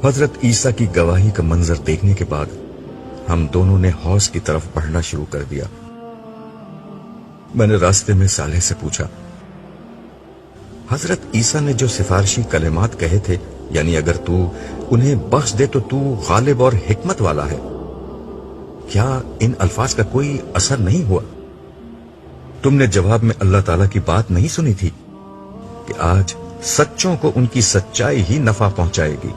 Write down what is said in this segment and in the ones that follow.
حضرت عیسیٰ کی گواہی کا منظر دیکھنے کے بعد ہم دونوں نے حوض کی طرف بڑھنا شروع کر دیا۔ میں نے راستے میں صالح سے پوچھا، حضرت عیسیٰ نے جو سفارشی کلمات کہے تھے، یعنی اگر تو انہیں بخش دے تو غالب اور حکمت والا ہے، کیا ان الفاظ کا کوئی اثر نہیں ہوا؟ تم نے جواب میں اللہ تعالیٰ کی بات نہیں سنی تھی کہ آج سچوں کو ان کی سچائی ہی نفع پہنچائے گی؟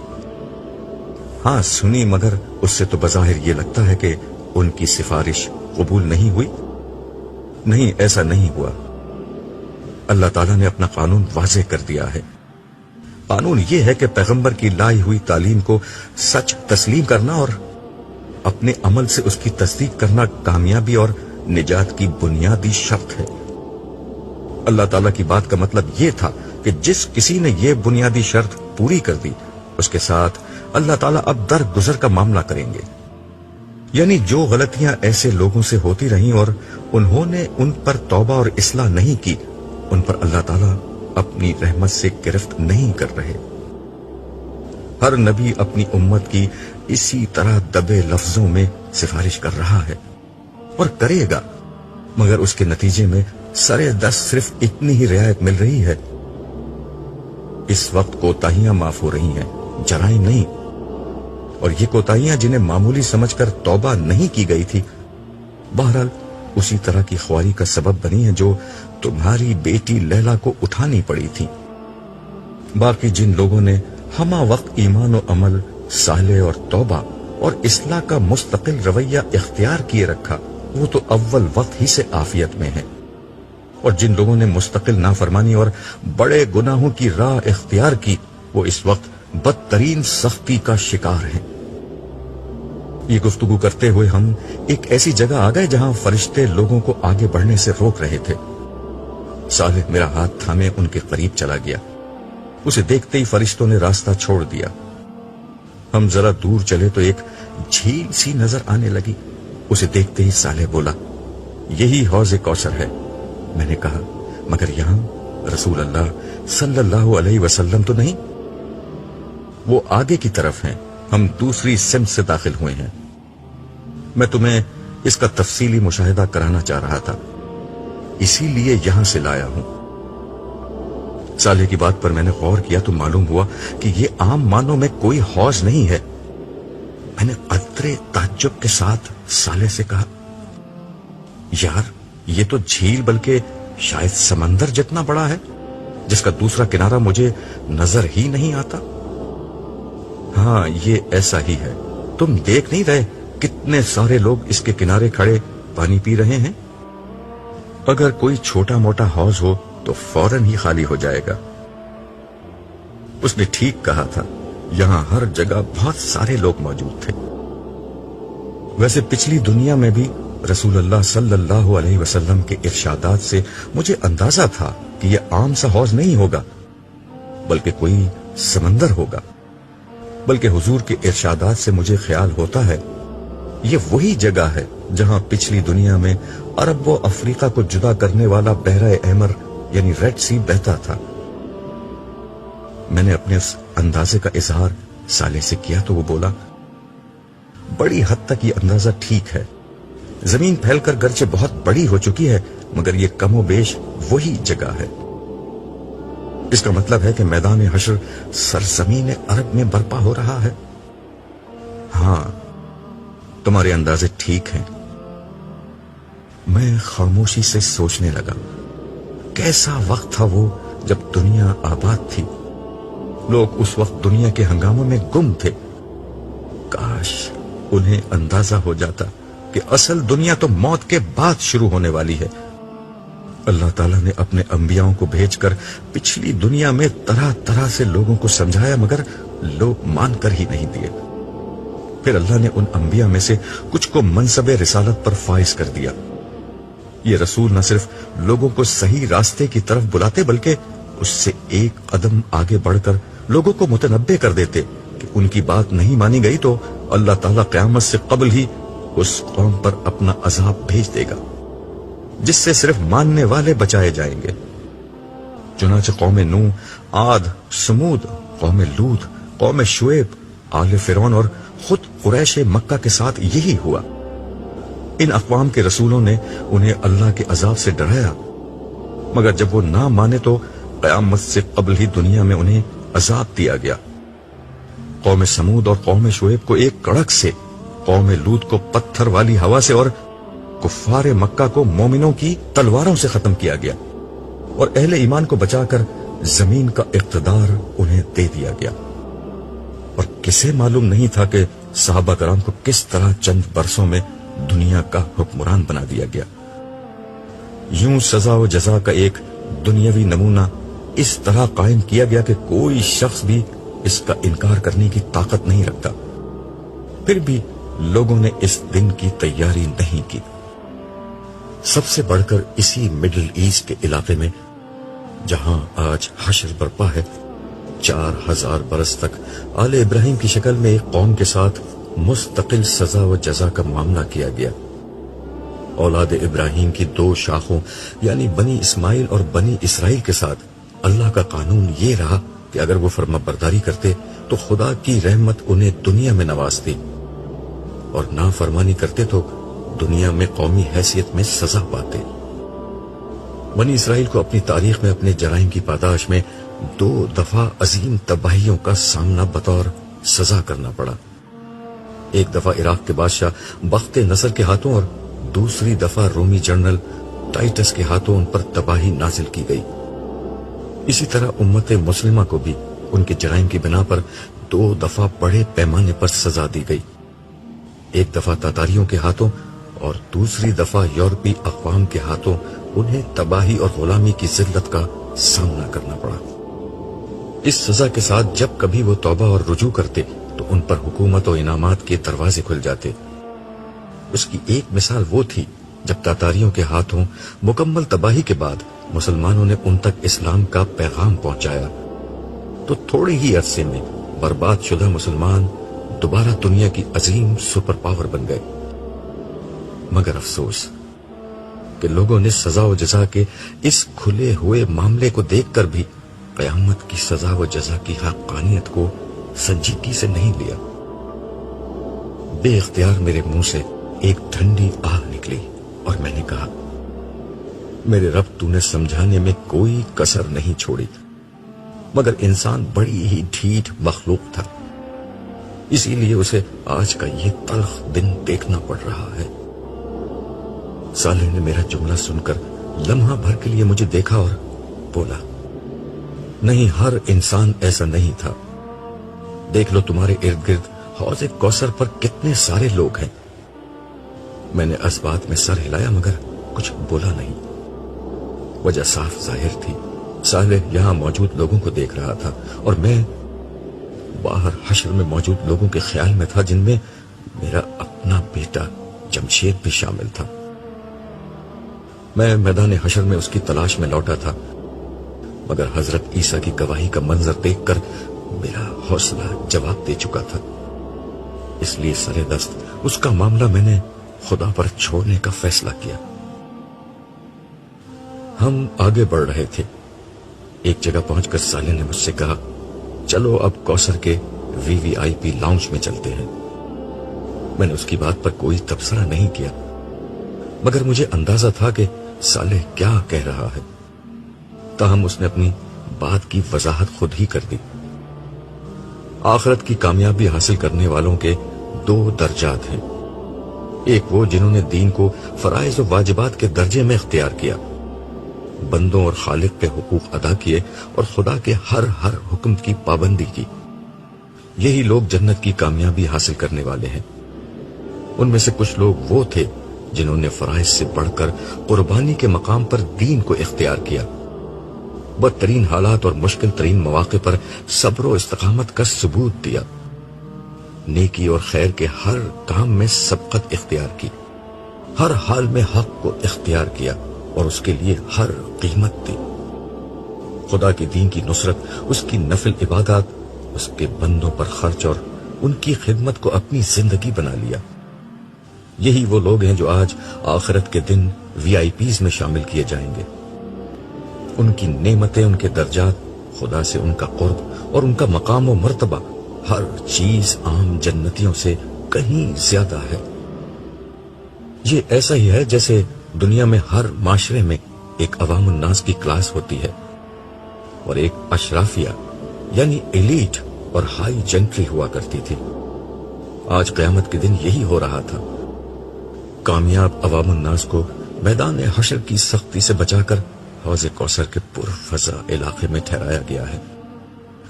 ہاں سنی، مگر اس سے تو بظاہر یہ لگتا ہے کہ ان کی سفارش قبول نہیں ہوئی۔ نہیں، ایسا نہیں ہوا۔ اللہ تعالیٰ نے اپنا قانون واضح کر دیا ہے۔ قانون یہ ہے کہ پیغمبر کی لائی ہوئی تعلیم کو سچ تسلیم کرنا اور اپنے عمل سے اس کی تصدیق کرنا کامیابی اور نجات کی بنیادی شرط ہے۔ اللہ تعالیٰ کی بات کا مطلب یہ تھا کہ جس کسی نے یہ بنیادی شرط پوری کر دی، اس کے ساتھ اللہ تعالیٰ اب درگزر کا معاملہ کریں گے۔ یعنی جو غلطیاں ایسے لوگوں سے ہوتی رہیں اور انہوں نے ان پر توبہ اور اصلاح نہیں کی، ان پر اللہ تعالیٰ اپنی رحمت سے گرفت نہیں کر رہے۔ ہر نبی اپنی امت کی اسی طرح دبے لفظوں میں سفارش کر رہا ہے اور کرے گا، مگر اس کے نتیجے میں سرے دست صرف اتنی ہی رعایت مل رہی ہے۔ اس وقت کوتاہیاں معاف ہو رہی ہیں، جرائم نہیں، اور یہ کوتاہیاں جنہیں معمولی سمجھ کر توبہ نہیں کی گئی تھی، بہرحال اسی طرح کی خواری کا سبب بنی ہے جو تمہاری بیٹی لیلا کو اٹھانی پڑی تھی۔ باقی جن لوگوں نے ہمہ وقت ایمان و عمل صالح اور توبہ اور اصلاح کا مستقل رویہ اختیار کیے رکھا، وہ تو اول وقت ہی سے عافیت میں ہیں، اور جن لوگوں نے مستقل نافرمانی اور بڑے گناہوں کی راہ اختیار کی، وہ اس وقت بدترین سختی کا شکار ہیں۔ یہ گفتگو کرتے ہوئے ہم ایک ایسی جگہ آ گئے جہاں فرشتے لوگوں کو آگے بڑھنے سے روک رہے تھے۔ صالح میرا ہاتھ تھامے ان کے قریب چلا گیا۔ اسے دیکھتے ہی فرشتوں نے راستہ چھوڑ دیا۔ ہم ذرا دور چلے تو ایک جھیل سی نظر آنے لگی۔ اسے دیکھتے ہی صالح بولا، یہی حوض کوثر ہے۔ میں نے کہا، مگر یہاں رسول اللہ صلی اللہ علیہ وسلم تو نہیں؟ وہ آگے کی طرف ہیں، ہم دوسری سمت سے داخل ہوئے ہیں۔ میں تمہیں اس کا تفصیلی مشاہدہ کرانا چاہ رہا تھا، اسی لیے یہاں سے لایا ہوں۔ صالح کی بات پر میں نے غور کیا تو معلوم ہوا کہ یہ عام معنوں میں کوئی حوض نہیں ہے۔ میں نے قدرے تعجب کے ساتھ صالح سے کہا، یار یہ تو جھیل بلکہ شاید سمندر جتنا بڑا ہے، جس کا دوسرا کنارہ مجھے نظر ہی نہیں آتا۔ ہاں یہ ایسا ہی ہے، تم دیکھ نہیں رہے کتنے سارے لوگ اس کے کنارے کھڑے پانی پی رہے ہیں؟ اگر کوئی چھوٹا موٹا حوض ہو تو فوراً ہی خالی ہو جائے گا۔ اس نے ٹھیک کہا تھا، یہاں ہر جگہ بہت سارے لوگ موجود تھے۔ ویسے پچھلی دنیا میں بھی رسول اللہ صلی اللہ علیہ وسلم کے ارشادات سے مجھے اندازہ تھا کہ یہ عام سا حوض نہیں ہوگا، بلکہ کوئی سمندر ہوگا۔ بلکہ حضور کے ارشادات سے مجھے خیال ہوتا ہے یہ وہی جگہ ہے جہاں پچھلی دنیا میں عرب و افریقہ کو جدا کرنے والا بحر احمر یعنی ریڈ سی بہتا تھا۔ میں نے اپنے اس اندازے کا اظہار صالح سے کیا تو وہ بولا، بڑی حد تک یہ اندازہ ٹھیک ہے۔ زمین پھیل کر گرچہ بہت بڑی ہو چکی ہے، مگر یہ کم و بیش وہی جگہ ہے۔ اس کا مطلب ہے کہ میدان حشر سرزمین عرب میں برپا ہو رہا ہے۔ ہاں تمہارے اندازے ٹھیک ہیں۔ میں خاموشی سے سوچنے لگا، کیسا وقت تھا وہ جب دنیا آباد تھی۔ لوگ اس وقت دنیا کے ہنگاموں میں گم تھے۔ کاش انہیں اندازہ ہو جاتا کہ اصل دنیا تو موت کے بعد شروع ہونے والی ہے۔ اللہ تعالیٰ نے اپنے انبیاءوں کو بھیج کر پچھلی دنیا میں طرح طرح سے لوگوں کو سمجھایا، مگر لوگ مان کر ہی نہیں دیے۔ پھر اللہ نے ان انبیاء میں سے کچھ کو منصب رسالت پر فائز کر دیا۔ یہ رسول نہ صرف لوگوں کو صحیح راستے کی طرف بلاتے، بلکہ اس سے ایک قدم آگے بڑھ کر لوگوں کو متنبع کر دیتے کہ ان کی بات نہیں مانی گئی تو اللہ تعالیٰ قیامت سے قبل ہی اس قوم پر اپنا عذاب بھیج دے گا، جس سے صرف ماننے والے بچائے جائیں گے۔ چنانچہ قوم نوح، عاد، سمود، قوم لوط، قوم شعیب، آل فرعون اور خود قریش مکہ کے ساتھ یہی ہوا۔ ان اقوام کے رسولوں نے انہیں اللہ کے عذاب سے ڈرایا، مگر جب وہ نہ مانے تو قیامت سے قبل ہی دنیا میں انہیں عذاب دیا گیا۔ قوم سمود اور قوم شعیب کو ایک کڑک سے، قوم لوط کو پتھر والی ہوا سے اور کفار مکہ کو مومنوں کی تلواروں سے ختم کیا گیا، اور اہل ایمان کو بچا کر زمین کا اقتدار انہیں دے دیا گیا۔ اور کسے معلوم نہیں تھا کہ صحابہ کرام کو کس طرح چند برسوں میں دنیا کا حکمران بنا دیا گیا۔ یوں سزا و جزا کا ایک دنیاوی نمونہ اس طرح قائم کیا گیا کہ کوئی شخص بھی اس کا انکار کرنے کی طاقت نہیں رکھتا۔ پھر بھی لوگوں نے اس دن کی تیاری نہیں کی۔ سب سے بڑھ کر اسی مڈل ایسٹ کے علاقے میں جہاں آج حشر برپا ہے، 4000 برس تک آل ابراہیم کی شکل میں ایک قوم کے ساتھ مستقل سزا و جزا کا معاملہ کیا گیا۔ اولاد ابراہیم کی 2 شاخوں یعنی بنی اسماعیل اور بنی اسرائیل کے ساتھ اللہ کا قانون یہ رہا کہ اگر وہ فرما برداری کرتے تو خدا کی رحمت انہیں دنیا میں نوازتی، اور نافرمانی کرتے تو دنیا میں قومی حیثیت میں سزا پاتے۔ بنی اسرائیل کو اپنی تاریخ میں اپنے جرائم کی پاداش میں 2 دفعہ عظیم تباہیوں کا سامنا بطور سزا کرنا پڑا۔ ایک دفعہ عراق کے بادشاہ بخت نصر کے ہاتھوں اور دوسری دفعہ رومی جنرل ٹائٹس کے ہاتھوں ان پر تباہی نازل کی گئی۔ اسی طرح امت مسلمہ کو بھی ان کے جرائم کی بنا پر 2 دفعہ بڑے پیمانے پر سزا دی گئی۔ ایک دفعہ تاتاریوں کے ہاتھوں اور دوسری دفعہ یورپی اقوام کے ہاتھوں انہیں تباہی اور غلامی کی ذلت کا سامنا کرنا پڑا۔ اس سزا کے ساتھ جب کبھی وہ توبہ اور رجوع کرتے تو ان پر حکومت و انعامات کے دروازے کھل جاتے۔ اس کی ایک مثال وہ تھی جب تاتاریوں کے ہاتھوں مکمل تباہی کے بعد مسلمانوں نے ان تک اسلام کا پیغام پہنچایا تو تھوڑے ہی عرصے میں برباد شدہ مسلمان دوبارہ دنیا کی عظیم سپر پاور بن گئے۔ مگر افسوس کہ لوگوں نے سزا و جزا کے اس کھلے ہوئے معاملے کو دیکھ کر بھی قیامت کی سزا و جزا کی حقانیت کو سنجیدگی سے نہیں لیا۔ بے اختیار میرے منہ سے ایک ٹھنڈی آہ نکلی اور میں نے کہا، میرے رب تو نے سمجھانے میں کوئی کسر نہیں چھوڑی، مگر انسان بڑی ہی ڈھیٹ مخلوق تھا، اسی لیے اسے آج کا یہ تلخ دن دیکھنا پڑ رہا ہے۔ صالح نے میرا جملہ سن کر لمحہ بھر کے لیے مجھے دیکھا اور بولا، نہیں، ہر انسان ایسا نہیں تھا۔ دیکھ لو تمہارے ارد گرد حوض کوثر پر کتنے سارے لوگ ہیں۔ میں نے اس بات میں سر ہلایا مگر کچھ بولا نہیں۔ وجہ صاف ظاہر تھی، صالح یہاں موجود لوگوں کو دیکھ رہا تھا اور میں باہر حشر میں موجود لوگوں کے خیال میں تھا، جن میں میرا اپنا بیٹا جمشید بھی شامل تھا۔ میں میدان حشر میں اس کی تلاش میں لوٹا تھا، مگر حضرت عیسیٰ کی گواہی کا منظر دیکھ کر میرا حوصلہ جواب دے چکا تھا، اس لیے سر دست اس کا معاملہ میں نے خدا پر چھوڑنے کا فیصلہ کیا۔ ہم آگے بڑھ رہے تھے، ایک جگہ پہنچ کر صالح نے مجھ سے کہا، چلو اب کوثر کے VIP لاؤنج میں چلتے ہیں۔ میں نے اس کی بات پر کوئی تبصرہ نہیں کیا، مگر مجھے اندازہ تھا کہ صالح کیا کہہ رہا ہے، تاہم اس نے اپنی بات کی وضاحت خود ہی کر دی۔ آخرت کی کامیابی حاصل کرنے والوں کے 2 درجات ہیں، ایک وہ جنہوں نے دین کو فرائض و واجبات کے درجے میں اختیار کیا، بندوں اور خالق کے حقوق ادا کیے اور خدا کے ہر حکم کی پابندی کی، یہی لوگ جنت کی کامیابی حاصل کرنے والے ہیں۔ ان میں سے کچھ لوگ وہ تھے جنہوں نے فرائض سے بڑھ کر قربانی کے مقام پر دین کو اختیار کیا، بدترین حالات اور مشکل ترین مواقع پر صبر و استقامت کا ثبوت دیا، نیکی اور خیر کے ہر کام میں سبقت اختیار کی، ہر حال میں حق کو اختیار کیا اور اس کے لیے ہر قیمت دی، خدا کے دین کی نصرت، اس کی نفل عبادات، اس کے بندوں پر خرچ اور ان کی خدمت کو اپنی زندگی بنا لیا۔ یہی وہ لوگ ہیں جو آج آخرت کے دن VIPs میں شامل کیے جائیں گے۔ ان کی نعمتیں، ان کے درجات، خدا سے ان کا قرب اور ان کا مقام و مرتبہ ہر چیز عام جنتیوں سے کہیں زیادہ ہے. یہ ایسا ہی ہے جیسے دنیا میں ہر معاشرے میں ایک عوام الناس کی کلاس ہوتی ہے اور ایک اشرافیہ یعنی ایلیٹ اور ہائی جنٹری ہوا کرتی تھی. آج قیامت کے دن یہی ہو رہا تھا. کامیاب عوام الناس کو میدان حشر کی سختی سے بچا کر حوض کوثر کے پرفضا علاقے میں ٹھہرایا گیا ہے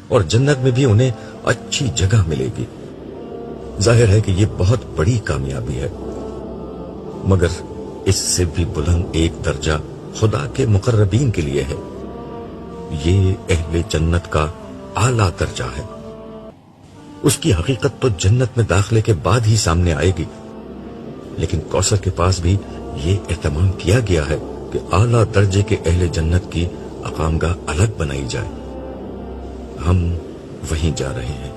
اور جنت میں بھی انہیں اچھی جگہ ملے گی. ظاہر ہے کہ یہ بہت بڑی کامیابی ہے، مگر اس سے بھی بلند ایک درجہ خدا کے مقربین کے لیے ہے. یہ اہل جنت کا اعلیٰ درجہ ہے. اس کی حقیقت تو جنت میں داخلے کے بعد ہی سامنے آئے گی، لیکن کوثر کے پاس بھی یہ اہتمام کیا گیا ہے کہ اعلیٰ درجے کے اہل جنت کی اقامگاہ الگ بنائی جائے. ہم وہیں جا رہے ہیں.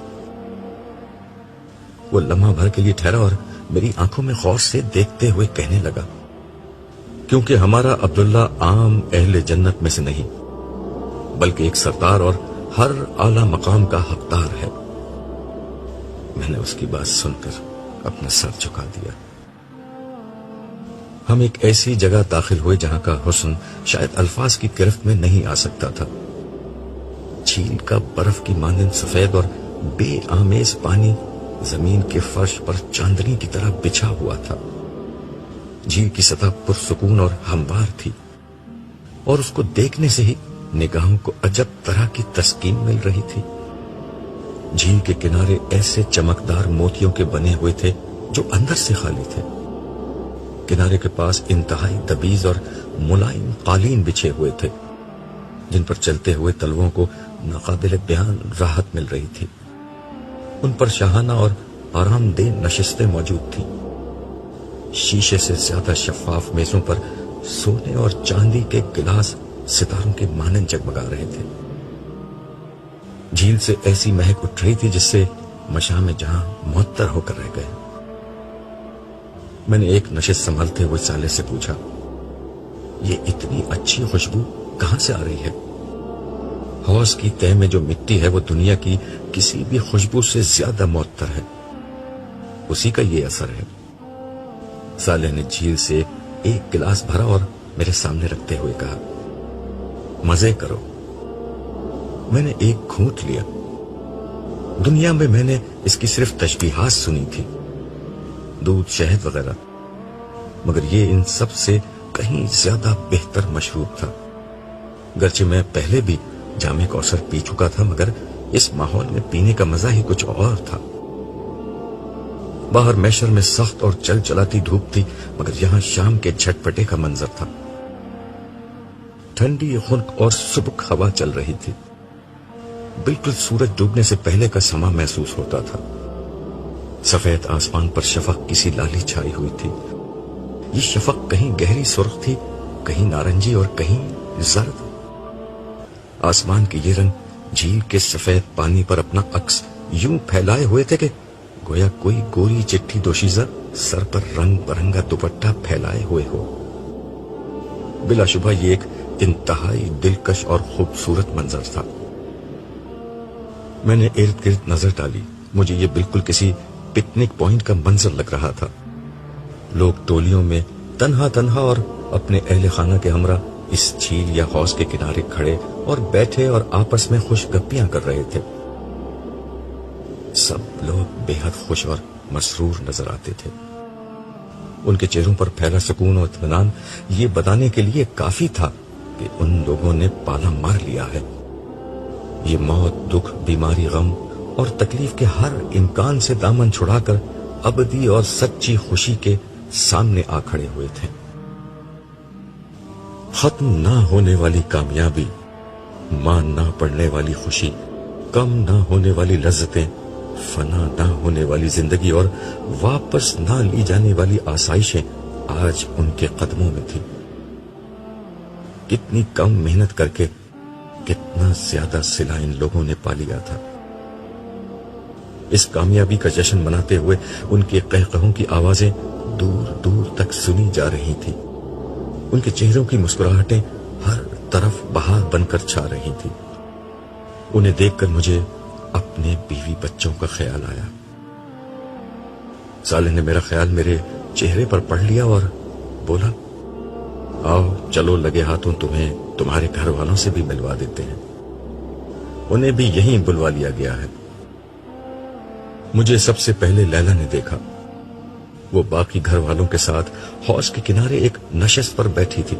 وہ لمحہ بھر کے لیے ٹھہرا اور میری آنکھوں میں غور سے دیکھتے ہوئے کہنے لگا، کیونکہ ہمارا عبداللہ عام اہل جنت میں سے نہیں بلکہ ایک سردار اور ہر اعلیٰ مقام کا حقدار ہے. میں نے اس کی بات سن کر اپنا سر جھکا دیا. ہم ایک ایسی جگہ داخل ہوئے جہاں کا حسن شاید الفاظ کی گرفت میں نہیں آ سکتا تھا. جھیل کا برف کی مانند سفید اور بے آمیز پانی زمین کے فرش پر چاندنی کی طرح بچھا ہوا تھا. جھیل کی سطح پرسکون اور ہموار تھی اور اس کو دیکھنے سے ہی نگاہوں کو عجب طرح کی تسکین مل رہی تھی. جھیل کے کنارے ایسے چمکدار موتیوں کے بنے ہوئے تھے جو اندر سے خالی تھے. کنارے کے پاس انتہائی تبیز اور ملائم قالین بچھے ہوئے تھے جن پر چلتے ہوئے تلووں کو ناقابل بیان راحت مل رہی تھی. ان پر شاہانہ اور آرام دہ نشستیں موجود تھیں. شیشے سے زیادہ شفاف میزوں پر سونے اور چاندی کے گلاس ستاروں کے مانند جگمگا رہے تھے. جھیل سے ایسی مہک اٹھ رہی تھی جس سے مشام جہاں معطر ہو کر رہ گئے. میں نے ایک نشست سنبھالتے ہوئے سالے سے پوچھا، یہ اتنی اچھی خوشبو کہاں سے آ رہی ہے؟ حوض کی تہ میں جو مٹی ہے وہ دنیا کی کسی بھی خوشبو سے زیادہ معطر ہے. اسی کا یہ اثر ہے. سالے نے جھیل سے ایک گلاس بھرا اور میرے سامنے رکھتے ہوئے کہا، مزے کرو. میں نے ایک گھونٹ لیا. دنیا میں نے اس کی صرف تشبیہات سنی تھی، دودھ شہد وغیرہ، مگر یہ ان سب سے کہیں زیادہ بہتر مشروب تھا. گرچہ میں پہلے بھی جام کوثر پی چکا تھا مگر اس ماحول میں پینے کا مزہ ہی کچھ اور تھا. باہر میشر میں سخت اور چل چلاتی دھوپ تھی مگر یہاں شام کے جھٹپٹے کا منظر تھا. ٹھنڈی خنک اور سبک ہوا چل رہی تھی. بالکل سورج ڈوبنے سے پہلے کا سما محسوس ہوتا تھا. سفید آسمان پر شفق کسی لالی چھائی ہوئی تھی. یہ شفق کہیں گہری سرخ تھی، کہیں نارنجی اور کہیں زرد. آسمان کے یہ رنگ جھیل کے سفید پانی پر اپنا عکس یوں پھیلائے ہوئے تھے کہ گویا کوئی گوری چٹھی دوشیزہ سر پر رنگ برنگا دوپٹہ پھیلائے ہوئے ہو. بلا شبہ یہ ایک انتہائی دلکش اور خوبصورت منظر تھا. میں نے ارد گرد نظر ڈالی. مجھے یہ بالکل کسی پکنک پوائنٹ کا منظر لگ رہا تھا. لوگ ٹولیوں میں تنہا تنہا اور اپنے اہل خانہ کے ہمراہ اس جھیل یا حوض کے کنارے کھڑے اور بیٹھے اور آپس میں خوش گپیاں کر رہے تھے. سب لوگ بے حد خوش اور مسرور نظر آتے تھے. ان کے چہروں پر پھیلا سکون اور اطمینان یہ بتانے کے لیے کافی تھا کہ ان لوگوں نے پالا مار لیا ہے. یہ موت، دکھ، بیماری، غم اور تکلیف کے ہر امکان سے دامن چھڑا کر ابدی اور سچی خوشی کے سامنے آ کھڑے ہوئے تھے. ختم نہ ہونے والی کامیابی، مان نہ پڑنے والی خوشی، کم نہ ہونے والی لذتیں، فنا نہ ہونے والی زندگی اور واپس نہ لی جانے والی آسائشیں آج ان کے قدموں میں تھی. کتنی کم محنت کر کے کتنا زیادہ صلہ ان لوگوں نے پا لیا تھا. اس کامیابی کا جشن مناتے ہوئے ان کے قہقہوں کی آوازیں دور دور تک سنی جا رہی تھی. ان کے چہروں کی مسکراہٹیں ہر طرف بہار بن کر چھا رہی تھی. انہیں دیکھ کر مجھے اپنے بیوی بچوں کا خیال آیا۔ صالح نے میرا خیال میرے چہرے پر پڑھ لیا اور بولا، آؤ چلو لگے ہاتھوں تمہیں تمہارے گھر والوں سے بھی ملوا دیتے ہیں، انہیں بھی یہیں بلوا لیا گیا ہے۔ مجھے سب سے پہلے لیلا نے دیکھا، وہ باقی گھر والوں کے ساتھ حوض کے کنارے ایک نشست پر بیٹھی تھی،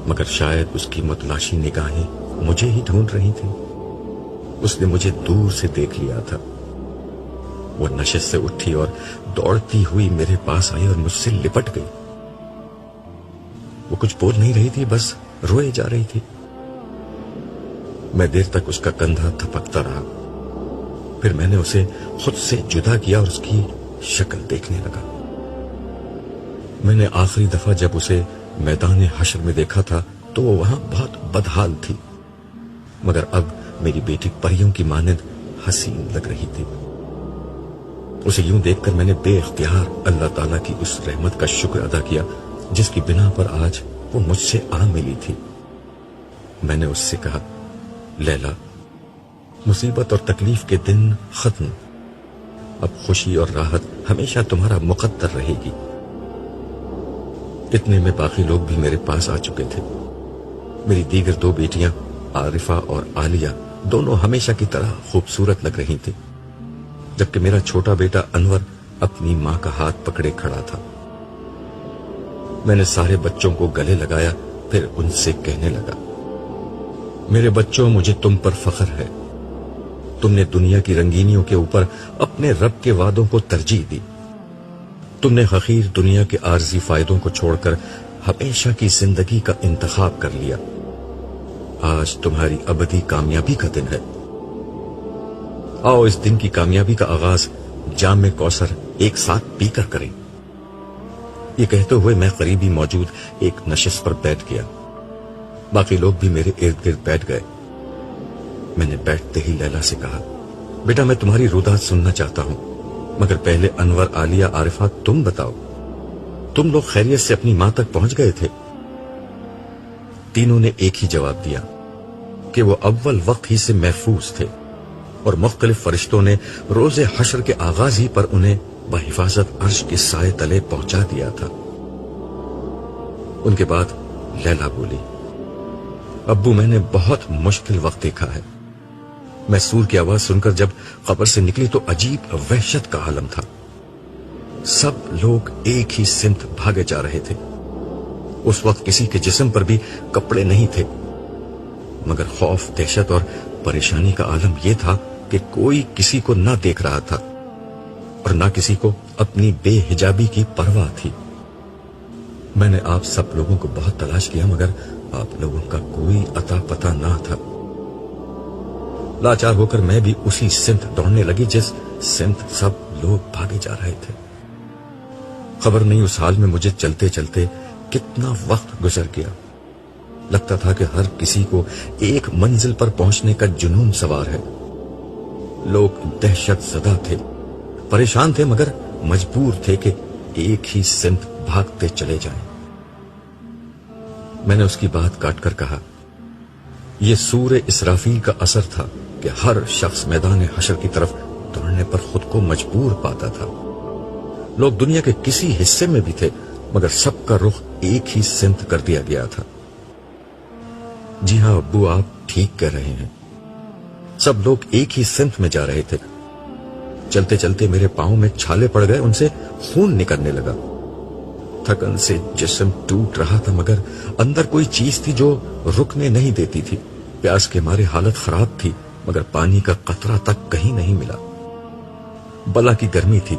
مگر شاید اس کی متلاشی نگاہیں مجھے ہی ڈھونڈ رہی تھیں۔ اس نے مجھے دور سے دیکھ لیا تھا۔ وہ نشست سے اٹھی اور دوڑتی ہوئی میرے پاس آئی اور مجھ سے لپٹ گئی۔ وہ کچھ بول نہیں رہی تھی، بس روئے جا رہی تھی۔ میں دیر تک اس کا کندھا تھپکتا رہا، پھر میں نے اسے خود سے جدا کیا اور اس کی شکل دیکھنے لگا۔ میں نے آخری دفعہ جب اسے میدان حشر میں دیکھا تھا تو وہ وہاں بہت بدحال تھی، مگر اب میری بیٹی پریوں کی مانند حسین لگ رہی تھی۔ اسے یوں دیکھ کر میں نے بے اختیار اللہ تعالیٰ کی اس رحمت کا شکر ادا کیا جس کی بنا پر آج وہ مجھ سے آ ملی تھی۔ میں نے اس سے کہا، لیلا، مصیبت اور تکلیف کے دن ختم، اب خوشی اور راحت ہمیشہ تمہارا مقدر رہے گی۔ اتنے میں باقی لوگ بھی میرے پاس آ چکے تھے۔ میری دیگر دو بیٹیاں عارفہ اور عالیہ دونوں ہمیشہ کی طرح خوبصورت لگ رہی تھیں، جبکہ میرا چھوٹا بیٹا انور اپنی ماں کا ہاتھ پکڑے کھڑا تھا۔ میں نے سارے بچوں کو گلے لگایا، پھر ان سے کہنے لگا، میرے بچوں، مجھے تم پر فخر ہے۔ تم نے دنیا کی رنگینیوں کے اوپر اپنے رب کے وعدوں کو ترجیح دی۔ تم نے حقیر دنیا کے عارضی فائدوں کو چھوڑ کر ہمیشہ کی زندگی کا انتخاب کر لیا۔ آج تمہاری ابدی کامیابی کا دن ہے۔ آؤ اس دن کی کامیابی کا آغاز جام کوثر ایک ساتھ پی کر کریں۔ یہ کہتے ہوئے میں قریبی موجود ایک نشست پر بیٹھ گیا۔ باقی لوگ بھی میرے ارد گرد بیٹھ گئے۔ میں نے بیٹھتے ہی لیلا سے کہا، بیٹا میں تمہاری روداد سننا چاہتا ہوں، مگر پہلے انور، عالیہ، عارفہ، تم بتاؤ، تم لوگ خیریت سے اپنی ماں تک پہنچ گئے تھے؟ تینوں نے ایک ہی جواب دیا کہ وہ اول وقت ہی سے محفوظ تھے اور مختلف فرشتوں نے روز حشر کے آغاز ہی پر انہیں بحفاظت عرش کے سائے تلے پہنچا دیا تھا۔ ان کے بعد لیلا بولی، ابو میں نے بہت مشکل وقت دیکھا ہے۔ میں سور کی آواز سن کر جب قبر سے نکلی تو عجیب وحشت کا عالم تھا۔ سب لوگ ایک ہی سمت بھاگے جا رہے تھے۔ اس وقت کسی کے جسم پر بھی کپڑے نہیں تھے، مگر خوف، دہشت اور پریشانی کا عالم یہ تھا کہ کوئی کسی کو نہ دیکھ رہا تھا اور نہ کسی کو اپنی بے حجابی کی پرواہ تھی۔ میں نے آپ سب لوگوں کو بہت تلاش کیا، مگر آپ لوگوں کا کوئی اتا پتہ نہ تھا۔ لاچار ہو کر میں بھی اسی سمت دوڑنے لگی جس سمت سب لوگ بھاگے جا رہے تھے۔ خبر نہیں اس حال میں مجھے چلتے چلتے کتنا وقت گزر گیا۔ لگتا تھا کہ ہر کسی کو ایک منزل پر پہنچنے کا جنون سوار ہے۔ لوگ دہشت زدہ تھے، پریشان تھے، مگر مجبور تھے کہ ایک ہی سمت بھاگتے چلے جائیں۔ میں نے اس کی بات کاٹ کر کہا، یہ سور اسرافیل کا اثر تھا کہ ہر شخص میدان حشر کی طرف دوڑنے پر خود کو مجبور پاتا تھا۔ لوگ دنیا کے کسی حصے میں بھی تھے، مگر سب کا رخ ایک ہی سمت کر دیا گیا تھا۔ جی ہاں ابو، آپ ٹھیک کہہ رہے ہیں، سب لوگ ایک ہی سمت میں جا رہے تھے۔ چلتے چلتے میرے پاؤں میں چھالے پڑ گئے، ان سے خون نکلنے لگا۔ تھکن سے جسم ٹوٹ رہا تھا، مگر اندر کوئی چیز تھی جو رکنے نہیں دیتی تھی۔ پیاس کے مارے حالت خراب تھی، مگر پانی کا قطرہ تک کہیں نہیں ملا۔ بلا کی گرمی تھی،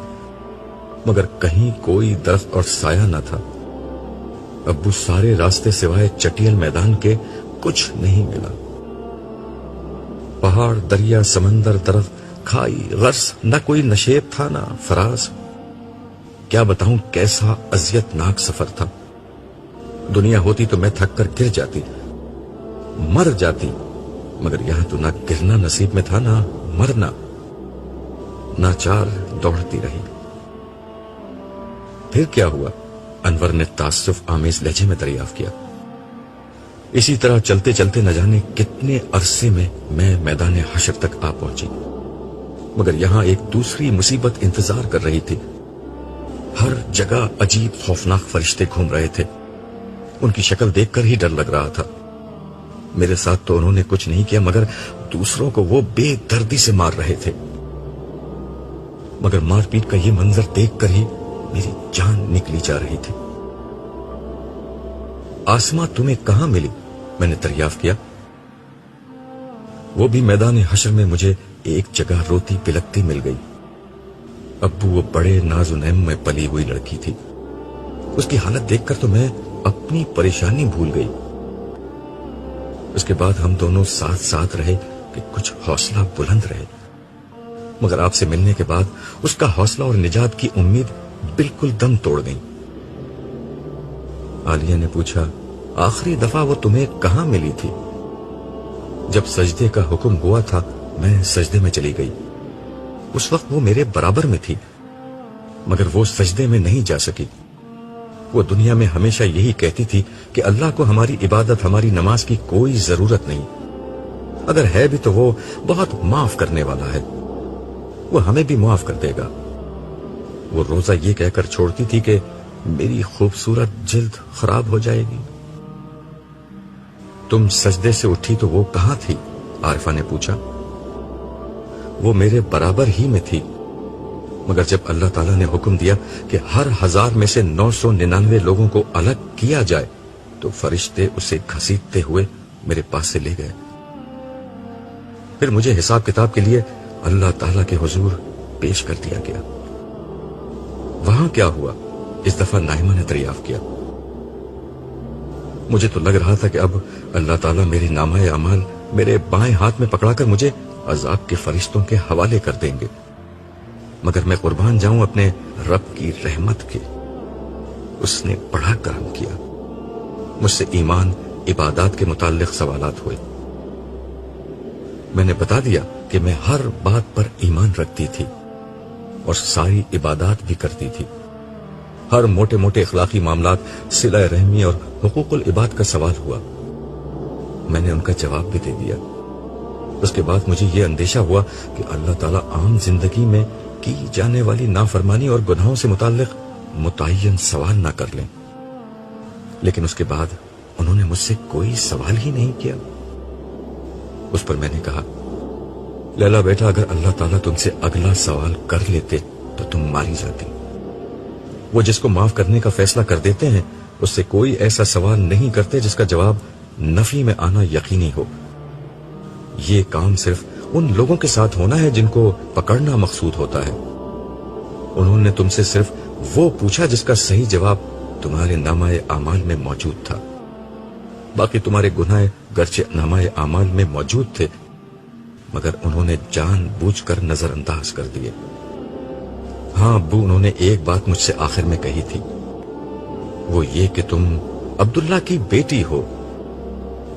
مگر کہیں کوئی درخت اور سایہ نہ تھا۔ ابو سارے راستے سوائے چٹیل میدان کے کچھ نہیں ملا۔ پہاڑ، دریا، سمندر، درخت، کھائی، غرس، نہ کوئی نشیب تھا نہ فراز۔ کیا بتاؤں کیسا اذیت ناک سفر تھا۔ دنیا ہوتی تو میں تھک کر گر جاتی، مر جاتی، مگر یہاں تو نہ گرنا نصیب میں تھا نہ مرنا۔ ناچار دوڑتی رہی۔ پھر کیا ہوا؟ انور نے تعصف آمیز لہجے میں دریافت کیا۔ اسی طرح چلتے چلتے نہ جانے کتنے عرصے میں میدان حشر تک آ پہنچی۔ مگر یہاں ایک دوسری مصیبت انتظار کر رہی تھی. ہر جگہ عجیب خوفناک فرشتے گھوم رہے تھے. ان کی شکل دیکھ کر ہی ڈر لگ رہا تھا. میرے ساتھ تو انہوں نے کچھ نہیں کیا مگر دوسروں کو وہ بے دردی سے مار رہے تھے. مگر مار پیٹ کا یہ منظر دیکھ کر ہی میری جان نکلی جا رہی تھی. آسماں تمہیں کہاں ملی؟ میں نے دریافت کیا. وہ بھی میدان حشر میں مجھے ایک جگہ روتی پلکتی مل گئی. ابو وہ بڑے ناز و نعم میں پلی ہوئی لڑکی تھی. اس کی حالت دیکھ کر تو میں اپنی پریشانی بھول گئی. اس کے بعد ہم دونوں ساتھ ساتھ رہے کہ کچھ حوصلہ بلند رہے. مگر آپ سے ملنے کے بعد اس کا حوصلہ اور نجات کی امید بالکل دم توڑ گئی. عالیہ نے پوچھا، آخری دفعہ وہ تمہیں کہاں ملی تھی؟ جب سجدے کا حکم ہوا تھا میں سجدے میں چلی گئی. اس وقت وہ میرے برابر میں تھی مگر وہ سجدے میں نہیں جا سکی. وہ دنیا میں ہمیشہ یہی کہتی تھی کہ اللہ کو ہماری عبادت، ہماری نماز کی کوئی ضرورت نہیں. اگر ہے بھی تو وہ بہت معاف کرنے والا ہے، وہ ہمیں بھی معاف کر دے گا. وہ روزہ یہ کہہ کر چھوڑتی تھی کہ میری خوبصورت جلد خراب ہو جائے گی. تم سجدے سے اٹھی تو وہ کہاں تھی؟ عارفہ نے پوچھا. وہ میرے برابر ہی میں تھی مگر جب اللہ تعالیٰ نے حکم دیا کہ ہر 1000 میں سے 999 لوگوں کو الگ کیا جائے تو فرشتے اسے گھسیٹتے ہوئے میرے پاس سے لے گئے. پھر مجھے حساب کتاب کے لیے اللہ تعالیٰ کے حضور پیش کر دیا گیا. وہاں کیا ہوا؟ اس دفعہ نائمہ نے دریافت کیا. مجھے تو لگ رہا تھا کہ اب اللہ تعالیٰ میری نامہ اعمال میرے بائیں ہاتھ میں پکڑا کر مجھے عذاب کے فرشتوں کے حوالے کر دیں گے. مگر میں قربان جاؤں اپنے رب کی رحمت کے، اس نے بڑا کرم کیا. مجھ سے ایمان، عبادات کے متعلق سوالات ہوئے. میں نے بتا دیا کہ میں ہر بات پر ایمان رکھتی تھی اور ساری عبادات بھی کرتی تھی. ہر موٹے موٹے اخلاقی معاملات، صلہ رحمی اور حقوق العباد کا سوال ہوا. میں نے ان کا جواب بھی دے دیا. اس کے بعد مجھے یہ اندیشہ ہوا کہ اللہ تعالیٰ عام زندگی میں کی جانے والی نافرمانی اور گناہوں سے متعلق متعین سوال نہ کر لیں. لیکن اس کے بعد انہوں نے مجھ سے کوئی سوال ہی نہیں کیا. اس پر میں نے کہا، لیلا بیٹا، اگر اللہ تعالیٰ تم سے اگلا سوال کر لیتے تو تم ماری جاتی. وہ جس کو معاف کرنے کا فیصلہ کر دیتے ہیں اس سے کوئی ایسا سوال نہیں کرتے جس کا جواب نفی میں آنا یقینی ہو. یہ کام صرف ان لوگوں کے ساتھ ہونا ہے جن کو پکڑنا مقصود ہوتا ہے. انہوں نے تم سے صرف وہ پوچھا جس کا صحیح جواب تمہارے نامہ اعمال میں موجود تھا. باقی تمہارے گناہ گرچہ نامہ اعمال میں موجود تھے مگر انہوں نے جان بوجھ کر نظر انداز کر دیے. ہاں ابو، انہوں نے ایک بات مجھ سے آخر میں کہی تھی، وہ یہ کہ تم عبداللہ کی بیٹی ہو،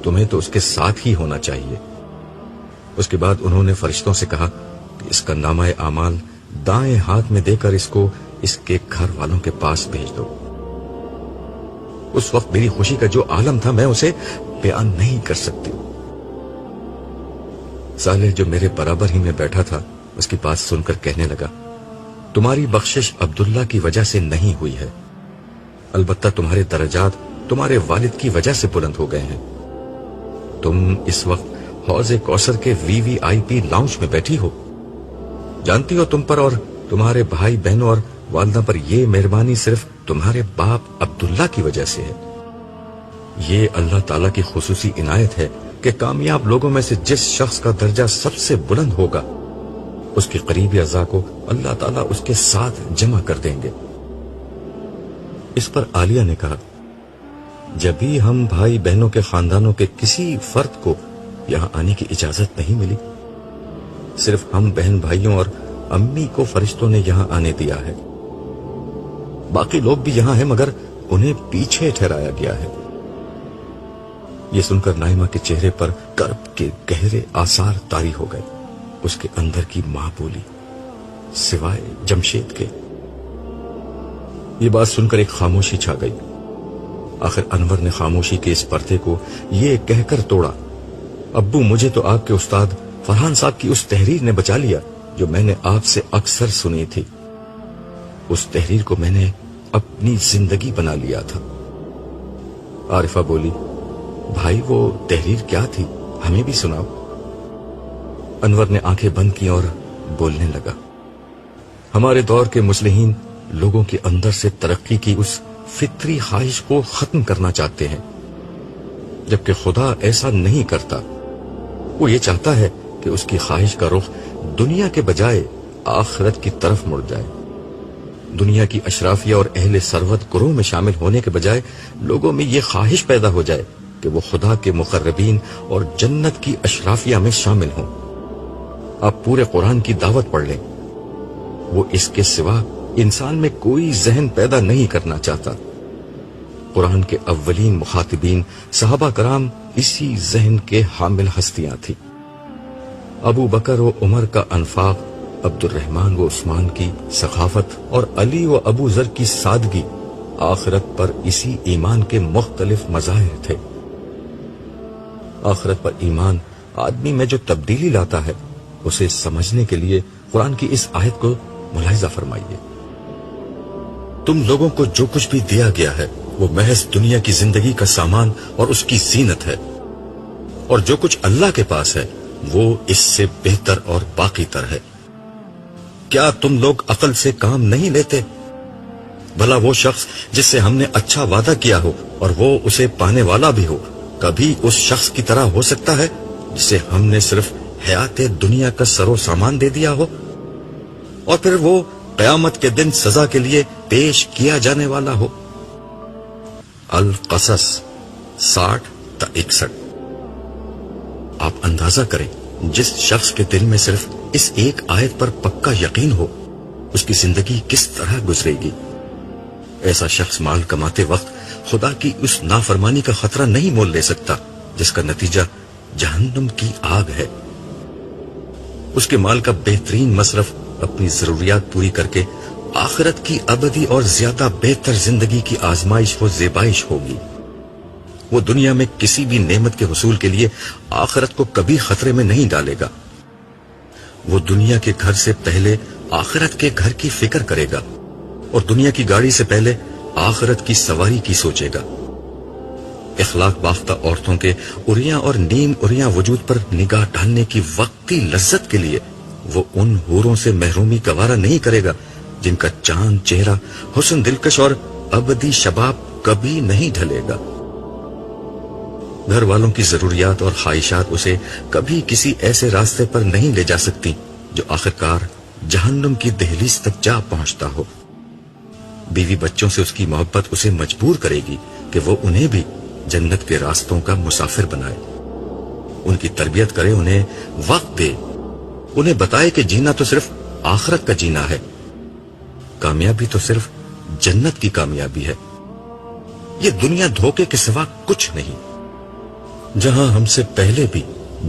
تمہیں تو اس کے ساتھ ہی ہونا چاہیے. اس کے بعد انہوں نے فرشتوں سے کہا کہ اس کا نامہ اعمال دائیں ہاتھ میں دے کر اس کو اس کے گھر والوں کے پاس بھیج دو. اس وقت میری خوشی کا جو عالم تھا میں اسے بیان نہیں کر سکتی. صالح جو میرے برابر ہی میں بیٹھا تھا اس کی بات سن کر کہنے لگا، تمہاری بخشش عبداللہ کی وجہ سے نہیں ہوئی ہے، البتہ تمہارے درجات تمہارے والد کی وجہ سے بلند ہو گئے ہیں. تم اس وقت حوض کوثر کے VIP لاؤنج میں بیٹھی ہو. جانتی ہو تم پر اور تمہارے بھائی بہنوں اور والدہ پر یہ مہربانی صرف تمہارے باپ عبداللہ کی وجہ سے ہے. یہ اللہ تعالیٰ کی خصوصی عنایت ہے کہ کامیاب لوگوں میں سے جس شخص کا درجہ سب سے بلند ہوگا اس کے قریبی اعضاء کو اللہ تعالیٰ اس کے ساتھ جمع کر دیں گے. اس پر عالیہ نے کہا، جب بھی ہم بھائی بہنوں کے خاندانوں کے کسی فرد کو یہاں آنے کی اجازت نہیں ملی، صرف ہم بہن بھائیوں اور امی کو فرشتوں نے یہاں آنے دیا ہے. باقی لوگ بھی یہاں ہیں مگر انہیں پیچھے ٹھہرایا گیا ہے. یہ سن کر نائمہ کے چہرے پر کرب کے گہرے آثار طاری ہو گئے. اس کے اندر کی ماں بولی سوائے جمشید کے. یہ بات سن کر ایک خاموشی چھا گئی. آخر انور نے خاموشی کے اس پردے کو یہ کہہ کر توڑا، ابو مجھے تو آپ کے استاد فرحان صاحب کی اس تحریر نے بچا لیا جو میں نے آپ سے اکثر سنی تھی، اس تحریر کو میں نے اپنی زندگی بنا لیا تھا۔ عارفہ بولی، بھائی وہ تحریر کیا تھی؟ ہمیں بھی سناؤ۔ انور نے آنکھیں بند کی اور بولنے لگا، ہمارے دور کے مصلحین لوگوں کے اندر سے ترقی کی اس فطری خواہش کو ختم کرنا چاہتے ہیں، جبکہ خدا ایسا نہیں کرتا۔ وہ یہ چاہتا ہے کہ اس کی خواہش کا رخ دنیا کے بجائے آخرت کی طرف مڑ جائے۔ دنیا کی اشرافیہ اور اہل ثروت گروہ میں شامل ہونے کے بجائے لوگوں میں یہ خواہش پیدا ہو جائے کہ وہ خدا کے مقربین اور جنت کی اشرافیہ میں شامل ہوں۔ آپ پورے قرآن کی دعوت پڑھ لیں، وہ اس کے سوا انسان میں کوئی ذہن پیدا نہیں کرنا چاہتا۔ قرآن کے اولین مخاطبین صحابہ کرام اسی ذہن کے حامل ہستیاں تھیں۔ ابو بکر و عمر کا انفاق، عبد الرحمن و عثمان کی سخاوت اور علی و ابو ذر کی سادگی آخرت پر اسی ایمان کے مختلف مظاہر تھے۔ آخرت پر ایمان آدمی میں جو تبدیلی لاتا ہے، اسے سمجھنے کے لیے قرآن کی اس آیت کو ملاحظہ فرمائیے۔ تم لوگوں کو جو کچھ بھی دیا گیا ہے وہ محض دنیا کی زندگی کا سامان اور اس کی زینت ہے، اور جو کچھ اللہ کے پاس ہے وہ اس سے بہتر اور باقی تر ہے۔ کیا تم لوگ عقل سے کام نہیں لیتے؟ بھلا وہ شخص جس سے ہم نے اچھا وعدہ کیا ہو اور وہ اسے پانے والا بھی ہو، کبھی اس شخص کی طرح ہو سکتا ہے جسے ہم نے صرف حیات دنیا کا سر و سامان دے دیا ہو، اور پھر وہ قیامت کے دن سزا کے لیے پیش کیا جانے والا ہو؟ القصص 60 تا 61۔ آپ اندازہ کریں، جس شخص کے دل میں صرف اس ایک آیت پر پکا یقین ہو، اس کی زندگی کس طرح گزرے گی۔ ایسا شخص مال کماتے وقت خدا کی اس نافرمانی کا خطرہ نہیں مول لے سکتا جس کا نتیجہ جہنم کی آگ ہے۔ اس کے مال کا بہترین مصرف اپنی ضروریات پوری کر کے آخرت کی ابدی اور زیادہ بہتر زندگی کی آزمائش و زیبائش ہوگی۔ وہ دنیا میں کسی بھی نعمت کے حصول کے لیے آخرت کو کبھی خطرے میں نہیں ڈالے گا۔ وہ دنیا کے گھر سے پہلے آخرت کے گھر کی فکر کرے گا، اور دنیا کی گاڑی سے پہلے آخرت کی سواری کی سوچے گا۔ اخلاق باختہ عورتوں کے اریاں اور نیم اریاں وجود پر نگاہ ڈالنے کی وقتی لذت کے لیے وہ ان حوروں سے محرومی گوارا نہیں کرے گا جن کا چاند چہرہ، حسن دلکش اور ابدی شباب کبھی نہیں ڈھلے گا۔ گھر والوں کی ضروریات اور خواہشات اسے کبھی کسی ایسے راستے پر نہیں لے جا سکتی جو آخرکار جہنم کی دہلیز تک جا پہنچتا ہو۔ بیوی بچوں سے اس کی محبت اسے مجبور کرے گی کہ وہ انہیں بھی جنت کے راستوں کا مسافر بنائے، ان کی تربیت کرے، انہیں وقت دے، انہیں بتائے کہ جینا تو صرف آخرت کا جینا ہے، کامیابی تو صرف جنت کی کامیابی ہے، یہ دنیا دھوکے کے سوا کچھ نہیں۔ جہاں ہم سے پہلے بھی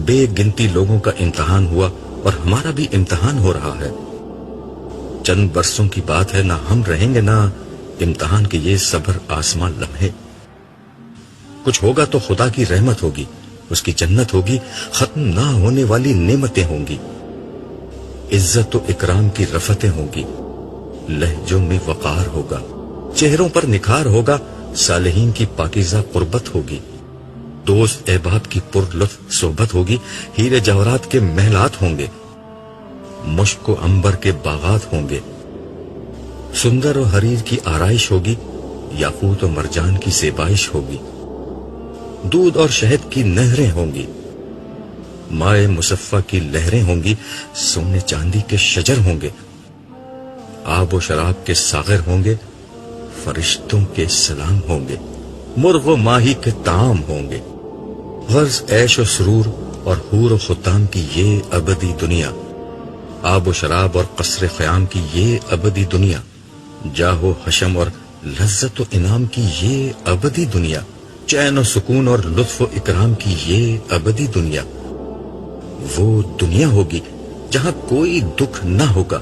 بے گنتی لوگوں کا امتحان ہوا اور ہمارا بھی امتحان ہو رہا ہے، چند برسوں کی بات ہے، نہ ہم رہیں گے نہ امتحان کے یہ صبر آسمان لمحے۔ کچھ ہوگا تو خدا کی رحمت ہوگی، اس کی جنت ہوگی، ختم نہ ہونے والی نعمتیں ہوں گی، عزت و اکرام کی رفتیں ہوں گی، لہجوں میں وقار ہوگا، چہروں پر نکھار ہوگا، صالحین کی پاکیزہ قربت ہوگی، دوست احباب کی پر لطف صحبت ہوگی، ہیرے جواہرات کے محلات ہوں گے، مشک و عنبر کے باغات ہوں گے، سندر و حریر کی آرائش ہوگی، یاقوت و مرجان کی زیبائش ہوگی، دودھ اور شہد کی نہریں ہوں گی، مائے مصفہ کی لہریں ہوں گی، سونے چاندی کے شجر ہوں گے، آب و شراب کے ساغر ہوں گے، فرشتوں کے سلام ہوں گے، مرغ و ماہی کے طعام ہوں گے، غرض عیش و سرور اور حور و خطام کی یہ ابدی دنیا، آب و شراب اور قصر خیام کی یہ ابدی دنیا، جاہ و حشم اور لذت و انعام کی یہ ابدی دنیا، چین و سکون اور لطف و اکرام کی یہ ابدی دنیا، وہ دنیا ہوگی جہاں کوئی دکھ نہ ہوگا،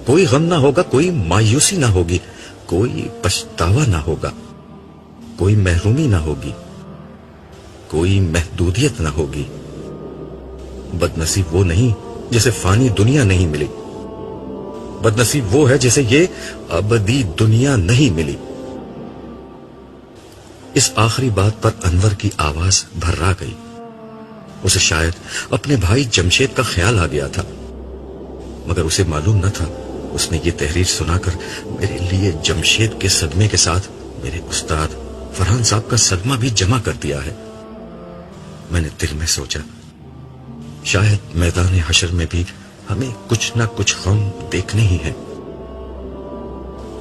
کوئی غم نہ ہوگا، کوئی مایوسی نہ ہوگی، کوئی پچھتاوا نہ ہوگا، کوئی محرومی نہ ہوگی، کوئی محدودیت نہ ہوگی۔ بد نصیب وہ نہیں جسے فانی دنیا نہیں ملی، بدنصیب وہ ہے جسے یہ ابدی دنیا نہیں ملی۔ اس آخری بات پر انور کی آواز بھرا گئی۔ اسے شاید اپنے بھائی جمشید کا خیال آ گیا تھا، مگر اسے معلوم نہ تھا اس نے یہ تحریر سنا کر میرے لیے جمشید کے صدمے کے ساتھ میرے استاد فرحان صاحب کا صدمہ بھی جمع کر دیا ہے۔ میں نے دل میں سوچا شاید میدان حشر میں بھی ہمیں کچھ نہ کچھ غم دیکھنے ہی ہیں۔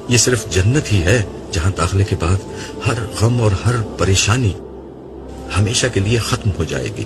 یہ صرف جنت ہی ہے جہاں داخلے کے بعد ہر غم اور ہر پریشانی ہمیشہ کے لیے ختم ہو جائے گی۔